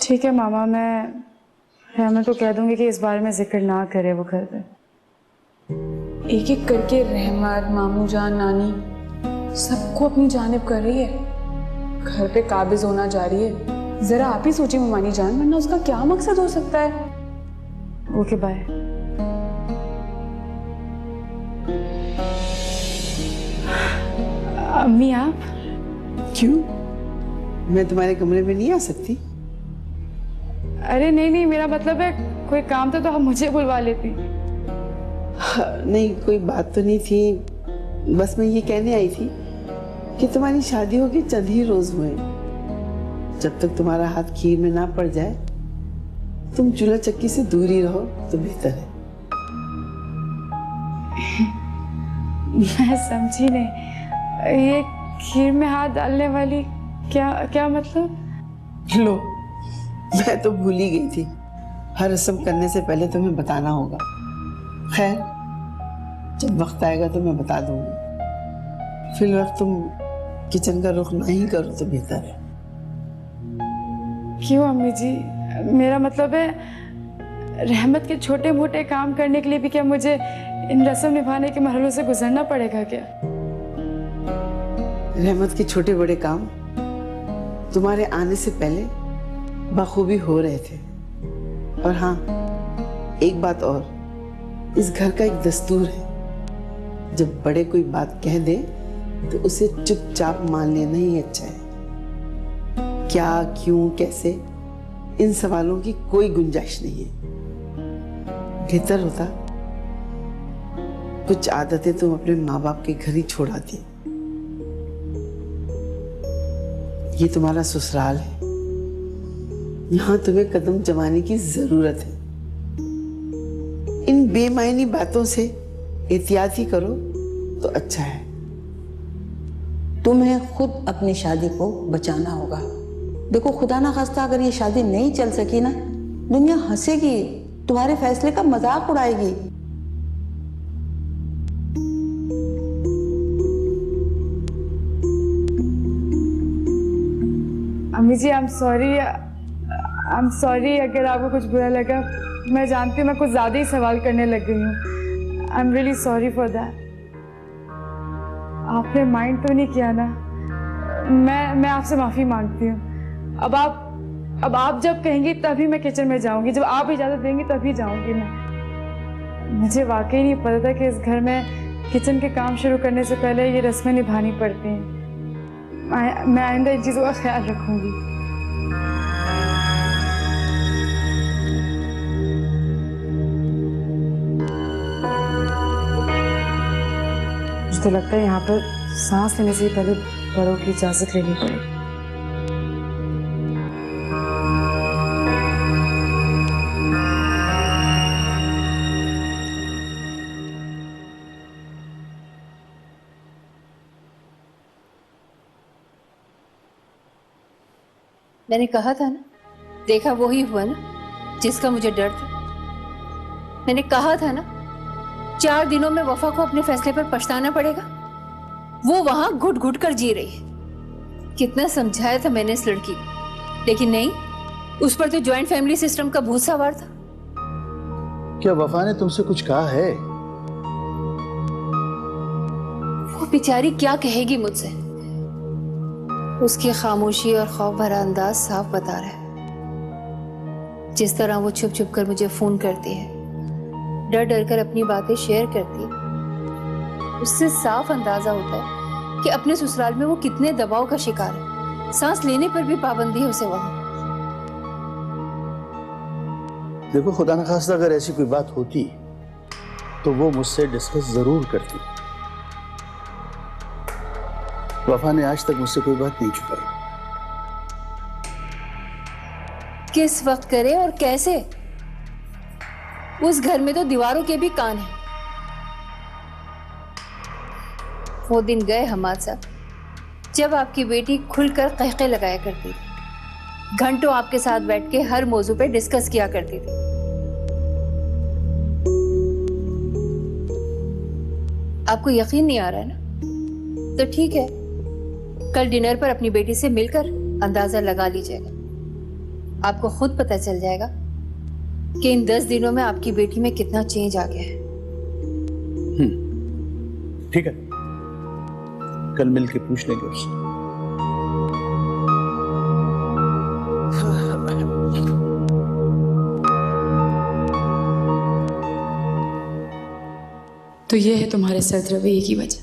ठीक है मामा, मैं रहमत को कह दूंगी कि इस बारे में जिक्र ना करे वो घर पे। एक एक करके रहमत, मामू जान, नानी सबको अपनी जानिब कर रही है, घर पे काबिज होना जा रही है। जरा आप ही सोचिए ममानी जान, वरना उसका क्या मकसद हो सकता है। Okay bye. अम्मी आप? क्यों, मैं तुम्हारे कमरे में नहीं आ सकती? अरे नहीं नहीं, मेरा मतलब है कोई काम था तो आप मुझे बुलवा लेती। नहीं, कोई बात तो नहीं थी, बस मैं ये कहने आई थी कि तुम्हारी शादी हो के चंद ही रोज हुए, जब तक तुम्हारा हाथ खीर में ना पड़ जाए तुम चूल्हा चक्की से दूर ही रहो तो बेहतर है। मैं समझी नहीं, ये खीर में हाथ डालने वाली क्या क्या मतलब? लो, मैं तो भूल ही गई थी, हर रस्म करने से पहले तुम्हें बताना होगा। खैर, जब वक्त आएगा तो मैं बता दूंगी, फिर वक्त तुम किचन का रुख नहीं करो तो बेहतर है। क्यों अम्मी जी? मेरा मतलब है रहमत के छोटे मोटे काम करने के लिए भी क्या मुझे इन रस्म निभाने के मरहलों से गुजरना पड़ेगा क्या? रहमत के छोटे बड़े काम तुम्हारे आने से पहले बखूबी हो रहे थे। और हाँ, एक बात और, इस घर का एक दस्तूर है, जब बड़े कोई बात कह दे तो उसे चुपचाप मान लेना ही अच्छा है। क्या, क्यों, कैसे, इन सवालों की कोई गुंजाइश नहीं है। बेहतर होता कुछ आदतें तुम अपने माँ बाप के घर ही छोड़ आती। ये तुम्हारा ससुराल है, यहाँ तुम्हें कदम जमाने की जरूरत है। इन बेमायनी बातों से एहतियात ही करो तो अच्छा है। तुम्हें खुद अपनी शादी को बचाना होगा। देखो, खुदा ना खास्ता अगर ये शादी नहीं चल सकी ना, दुनिया हंसेगी, तुम्हारे फैसले का मजाक उड़ाएगी। अम्मी जी, आई एम सॉरी अगर आपको कुछ बुरा लगा। मैं जानती हूँ मैं कुछ ज्यादा ही सवाल करने लग गई हूँ। I am really sorry for that. आपने माइंड तो नहीं किया ना? मैं आपसे माफी मांगती हूँ। अब आप जब कहेंगी तभी मैं किचन में जाऊंगी, जब आप इजाजत देंगी तभी जाऊंगी मैं। मुझे वाकई नहीं पता था कि इस घर में किचन के काम शुरू करने से पहले ये रस्में निभानी पड़ती हैं। मैं आइंदा इन चीजों का ख्याल रखूंगी। मुझे तो लगता है यहाँ पर सांस लेने से पहले बड़ों की इजाजत लेनी पड़ेगी। मैंने कहा था ना, देखा वही हुआ ना जिसका मुझे डर था। मैंने कहा था ना, 4 दिनों में वफा को अपने फैसले पर पछताना पड़ेगा। वो वहां घुट घुट कर जी रही है। कितना समझाया था मैंने इस लड़की को, लेकिन नहीं, उस पर तो ज्वाइंट फैमिली सिस्टम का भूत सवार था। क्या वफा ने तुमसे कुछ कहा है? वो बेचारी क्या कहेगी मुझसे? उसकी खामोशी और खौफ भरा अंदाज साफ बता रहा है। जिस तरह वो छुप छुप कर मुझे फोन करती है, डर डर कर अपनी बातें शेयर करती है, उससे साफ अंदाजा होता है कि अपने ससुराल में वो कितने दबाव का शिकार है। सांस लेने पर भी पाबंदी है उसे वहां। देखो, खुदा न खास्ता अगर ऐसी कोई बात होती तो वो मुझसे डिस्कस जरूर करती। वफा ने आज तक मुझसे कोई बात नहीं छुपाई। किस वक्त करे और कैसे? उस घर में तो दीवारों के भी कान हैं। वो दिन गए हमाद साहब, जब आपकी बेटी खुलकर कहके लगाया करती थी, घंटों आपके साथ बैठ के हर मौजू पे डिस्कस किया करती थी। आपको यकीन नहीं आ रहा है ना? तो ठीक है, कल डिनर पर अपनी बेटी से मिलकर अंदाजा लगा लीजिएगा। आपको खुद पता चल जाएगा कि इन 10 दिनों में आपकी बेटी में कितना चेंज आ गया है। ठीक है, कल मिल के पूछ लेंगे उससे। तो ये है तुम्हारे सर्द रवैये की वजह।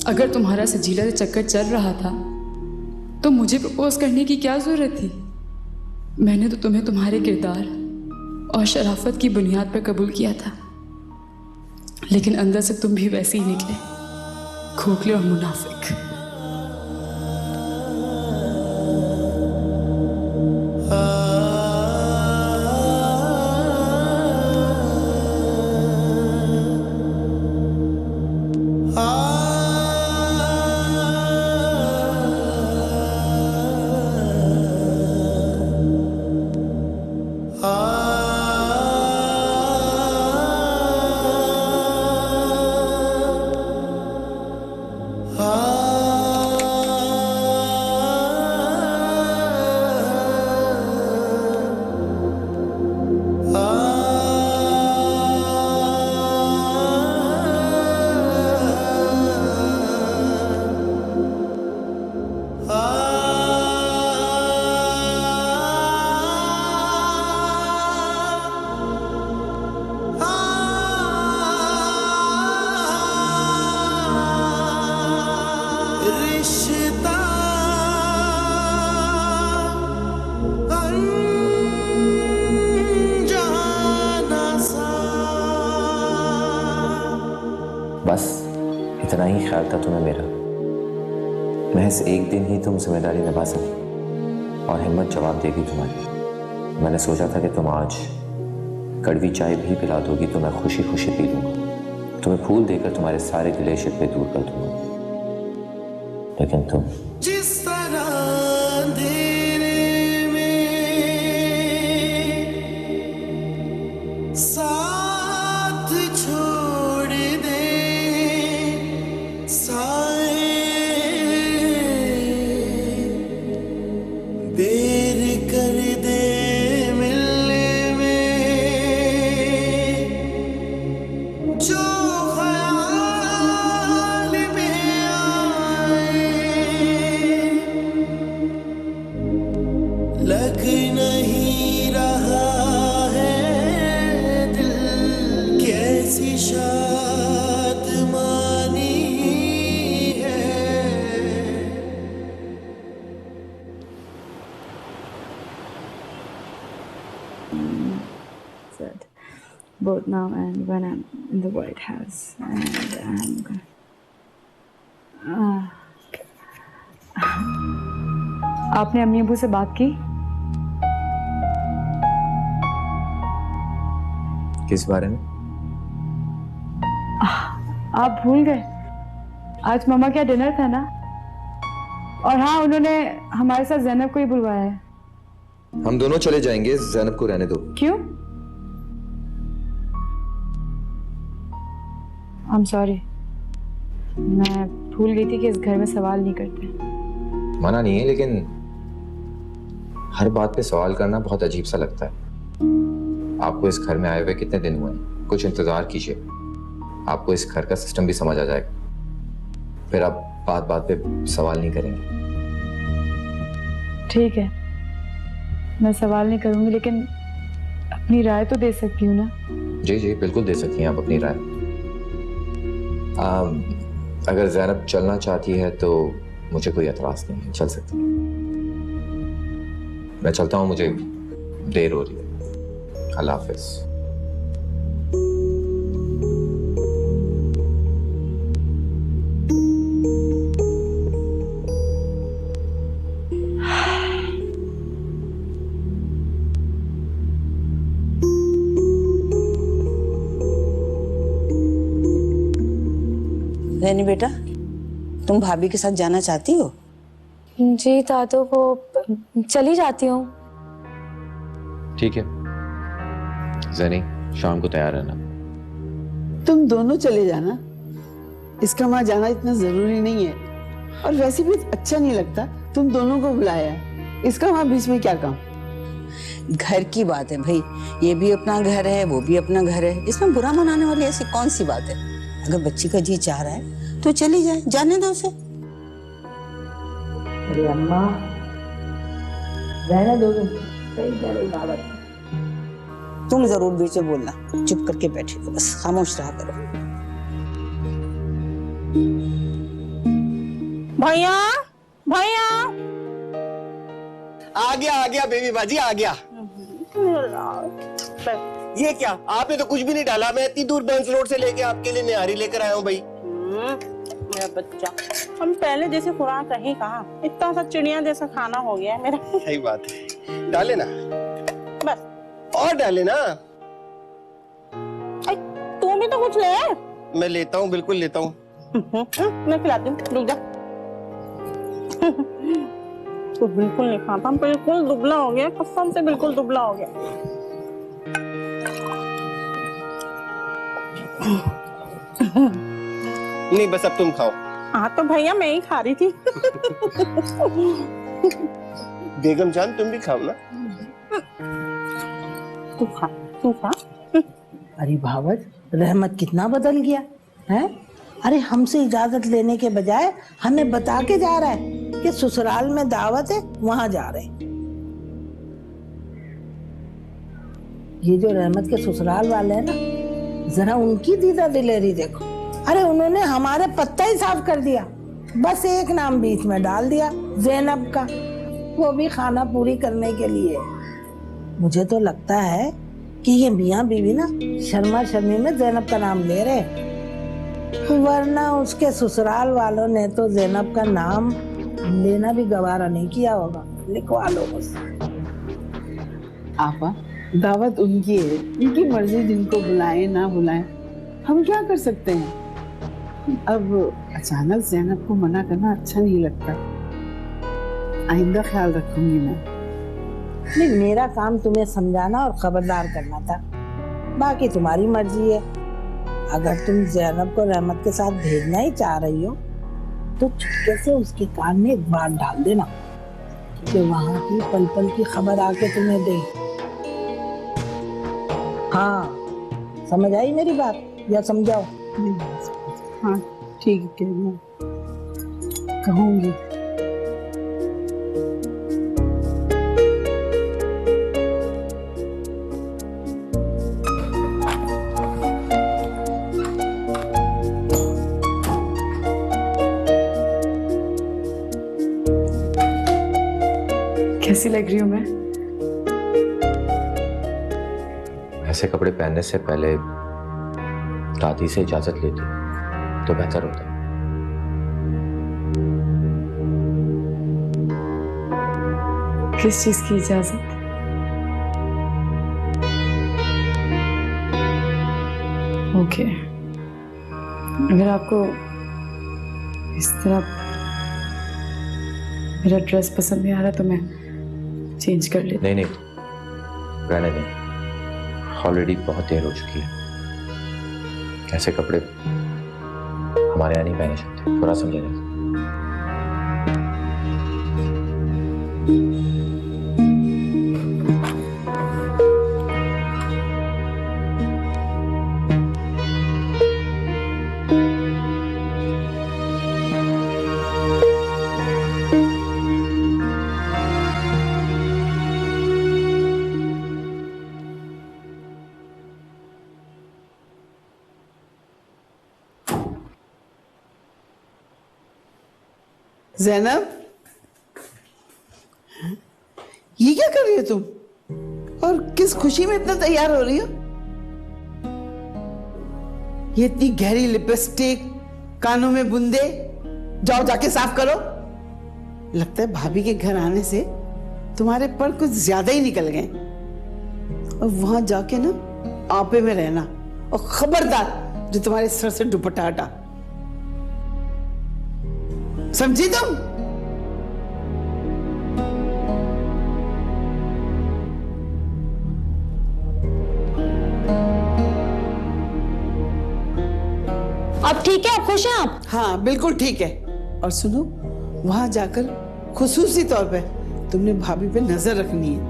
अगर तुम्हारा सजीला से चक्कर चल रहा था तो मुझे प्रपोज करने की क्या जरूरत थी? मैंने तो तुम्हें तुम्हारे किरदार और शराफत की बुनियाद पर कबूल किया था, लेकिन अंदर से तुम भी वैसे ही निकले, खोखले और मुनाफिक। बस इतना ही ख्याल था तुम्हें मेरा। महज एक दिन ही तुम जिम्मेदारी निभा सकी और हिम्मत जवाब देगी तुम्हारी। मैंने सोचा था कि तुम आज कड़वी चाय भी पिला दोगी तो मैं खुशी खुशी पी लूंगा, तुम्हें फूल देकर तुम्हारे सारे गिले शिकवे दूर कर दूंगा, लेकिन तुम जिस तरह अंधेरे में साथ छोड़ दे साए, बेर कर दे मिलने में जो ख्याल में आए, लग नहीं रहा है दिल कैसी शादमानी है। Said both now and when I'm in the White House, and I'm gonna. आपने अम्मी अबू से बात की? किस बारे में? आप भूल गए? आज मामा का डिनर था ना, और हाँ उन्होंने हमारे साथ जैनब को ही बुलवाया है। हम दोनों चले जाएंगे, ज़ैनब को रहने दो। क्यों? I'm sorry, मैं भूल गई थी कि इस घर में सवाल नहीं करते। मना नहीं है, लेकिन हर बात पे सवाल करना बहुत अजीब सा लगता है। आपको इस घर में आए हुए कितने दिन हुए हैं? कुछ इंतजार कीजिए, आपको इस घर का सिस्टम भी समझ आ जाएगा, फिर आप बात बात पे सवाल नहीं करेंगे। ठीक है, मैं सवाल नहीं करूंगी, लेकिन अपनी राय तो दे सकती हूँ ना? जी जी बिल्कुल दे सकती हैं आप अपनी राय। अगर ज़ैनब चलना चाहती है तो मुझे कोई एतराज़ नहीं है, चल सकती है। मैं चलता हूँ, मुझे देर हो रही है। अल्लाह हाफिज़। रैनी बेटा, तुम भाभी के साथ जाना चाहती हो? जी दादू, वो चली जाती हूँ। ठीक है ज़ैनी, शाम को तैयार रहना। तुम दोनों चले जाना, इसका वहां जाना इतना जरूरी नहीं है, और वैसे भी अच्छा नहीं लगता तुम दोनों को बुलाया है, इसका वहां बीच में क्या काम? घर की बात है भाई, ये भी अपना घर है, वो भी अपना घर है, इसमें बुरा मनाने वाली ऐसी कौन सी बात है। अगर बच्ची का जी चाह रहा है तो चली जाए, जाने दो उसे। अरे अम्मा रहने दो, सही कह रही बात। तुम जरूर बीच में बोलना, चुप करके बैठे हो, बस खामोश रहा करो। भैया भैया आ गया बेबी बाजी आ गया। ये क्या, आपने तो कुछ भी नहीं डाला। मैं इतनी दूर बेंच रोड से लेके आपके लिए निहारी लेकर आया हूँ भाई। मेरा बच्चा, हम पहले जैसे खुराक कहीं कहा, इतना सा चिड़िया जैसा खाना हो गया है मेरा। सही बात है, डाले ना बस, और डाले ना। तू भी तो कुछ ले। मैं लेता हूँ, बिल्कुल लेता हूँ। मैं खिलाती हूँ, रुक जा। तू बिल्कुल नहीं खाता, बिल्कुल दुबला हो गया, कसम से बिल्कुल दुबला हो गया। नहीं बस अब तुम खाओ। हाँ तो भैया मैं ही खा रही थी। बेगम जान तुम भी खाओ ना। तू खा, तू खा। अरे भावत, रहमत कितना बदल गया है। अरे हमसे इजाजत लेने के बजाय हमें बता के जा रहा है कि ससुराल में दावत है, वहां जा रहे हैं। ये जो रहमत के ससुराल वाले हैं ना, जरा उनकी दीदा दिलेरी देखो। अरे उन्होंने हमारे पत्ता ही साफ कर दिया, बस एक नाम बीच में डाल दिया, ज़ैनब का, वो भी खाना पूरी करने के लिए। मुझे तो लगता है कि ये मियाँ बीवी ना शर्मा शर्मी में ज़ैनब का नाम ले रहे हैं, वरना उसके ससुराल वालों ने तो ज़ैनब का नाम लेना भी गवारा नहीं किया होगा। लिखवा लो बस। आपा, दावत उनकी है, उनकी मर्जी, जिनको बुलाए ना बुलाए, हम क्या कर सकते हैं। अब अचानक ज़ैनब को मना करना अच्छा नहीं लगता। आइंदा ख्याल रखूंगी मैं। नहीं, मेरा काम तुम्हें समझाना और खबरदार करना था, बाकी तुम्हारी मर्जी है। अगर तुम ज़ैनब को रहमत के साथ भेजना ही चाह रही हो तो चुपके से उसके कान में एक बात डाल देना कि वहां की पल पल की खबर आके तुम्हें दे। हाँ, समझ आई मेरी बात या समझाओ? हाँ ठीक है, मैं कहूँगी। कैसी लग रही हूँ मैं? ऐसे कपड़े पहनने से पहले दादी से इजाजत लेती तो बेहतर होता। किस चीज की इजाजत? ओके, अगर आपको इस तरह मेरा ड्रेस पसंद नहीं आ रहा तो मैं चेंज कर लेती। नहीं नहीं, रहने दें, ऑलरेडी बहुत देर हो चुकी है। ऐसे कपड़े हमारे यहाँ नहीं पहने सकते, थोड़ा समझे ना। ज़ैनब, ये क्या कर रही हो तुम? और किस खुशी में इतना तैयार हो रही हो? ये इतनी गहरी लिपस्टिक, कानों में बूंदे, जाओ जाके साफ करो। लगता है भाभी के घर आने से तुम्हारे पर कुछ ज्यादा ही निकल गए। और वहां जाके ना आपे में रहना, और खबरदार जो तुम्हारे सर से दुपट्टा हटा, समझी तुम? अब ठीक है, अब खुश हैं आप? हाँ बिल्कुल ठीक है। और सुनो, वहां जाकर खुसूसी तौर पे तुमने भाभी पे नजर रखनी है।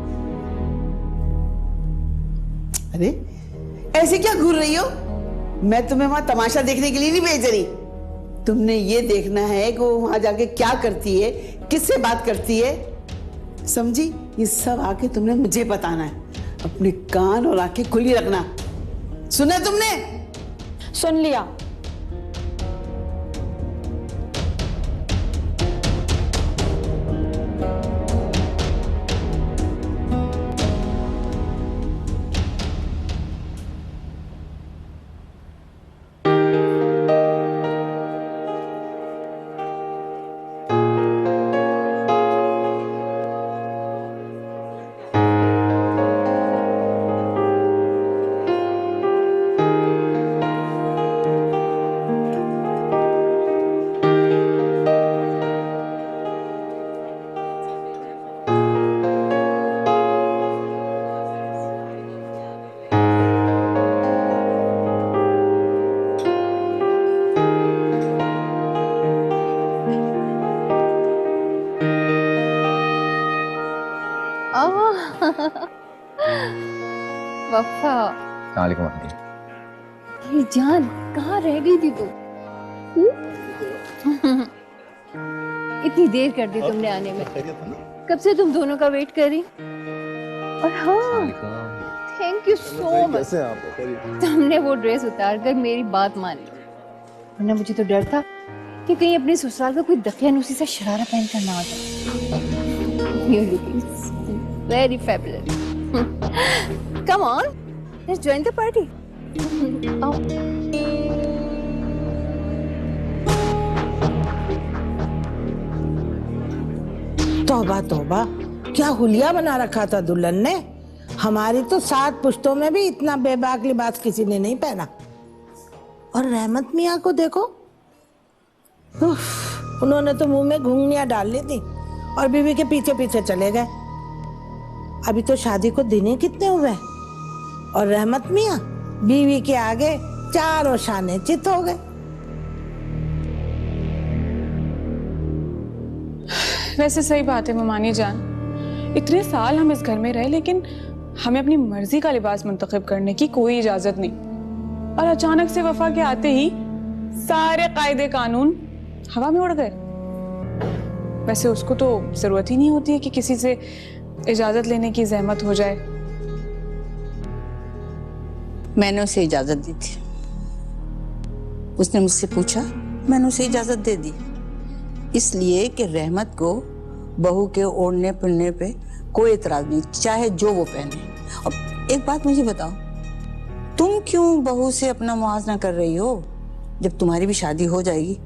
अरे ऐसे क्या घूर रही हो? मैं तुम्हें वहां तमाशा देखने के लिए नहीं भेज रही। तुमने ये देखना है कि वो वहां जाके क्या करती है, किससे बात करती है, समझी? ये सब आके तुमने मुझे बताना है। अपने कान और आंखें खुली रखना, सुना तुमने? सुन लिया। वफा, वालेकुम आंटी। ये जान, कहाँ रह गई थी तू? इतनी देर कर दी तुमने आने में। कब से तुम दोनों का वेट कर रही। और हाँ, थैंक यू सो मच। तुमने वो ड्रेस उतार कर मेरी बात मान ली, वरना मुझे तो डर था कि कहीं अपने ससुराल का कोई दकियानूसी सा शरारा पहन कर ना आ जाए। You're looking very fabulous. Come on, let's join the party. तौबा तौबा, क्या हुलिया बना रखा था दुल्हन ने। हमारी तो 7 पुश्तों में भी इतना बेबाक लिबास किसी ने नहीं पहना। और रहमत मियाँ को देखो, उफ, उन्होंने तो मुंह में घुंघनियां डाल ली थी और बीवी के पीछे पीछे चले गए। अभी तो शादी को दिन ही कितने हुए, और रहमत मियाँ बीवी के आगे चारों शाने चित हो गए। वैसे सही बात है ममानी जान, इतने साल हम इस घर में रहे लेकिन हमें अपनी मर्जी का लिबास मुंतखब करने की कोई इजाजत नहीं, और अचानक से वफा के आते ही सारे कायदे कानून हवा में उड़ गए। वैसे उसको तो जरूरत ही नहीं होती है कि किसी से इजाजत लेने की जहमत हो जाए। मैंने उसे इजाजत दी थी, उसने मुझसे पूछा, मैंने उसे इजाजत दे दी, इसलिए कि रहमत को बहू के ओढ़ने पहनने पे कोई एतराज नहीं, चाहे जो वो पहने। अब एक बात मुझे बताओ, तुम क्यों बहू से अपना मुआवजा कर रही हो? जब तुम्हारी भी शादी हो जाएगी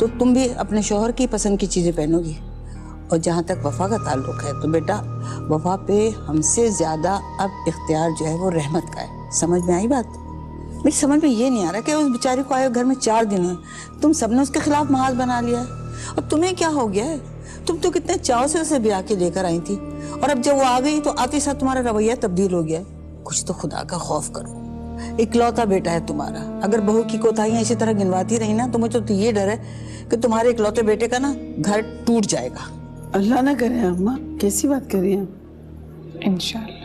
तो तुम भी अपने शौहर की पसंद की चीजें पहनोगी। और जहाँ तक वफा का ताल्लुक है तो बेटा, वफा पे हमसे ज्यादा अब इख्तियार जो है वो रहमत का है। समझ में आई बात? मेरी समझ में ये नहीं आ रहा कि उस बेचारी को आए घर में 4 दिन हुए, तुम सबने उसके खिलाफ महाज बना लिया है। और तुम्हें क्या हो गया है? तुम तो कितने चाव से उसे ब्याह के लेकर आई थी, और अब जब वो आ गई तो आते साथ तुम्हारा रवैया तब्दील हो गया। कुछ तो खुदा का खौफ करो, इकलौता बेटा है तुम्हारा। अगर बहू की कोताहियां इसी तरह गिनवाती रही ना तो मुझे तो ये डर है कि तुम्हारे इकलौते बेटे का ना घर टूट जाएगा। अल्लाह ना करे अम्मा, कैसी बात कर रही हैं? इंशाल्लाह।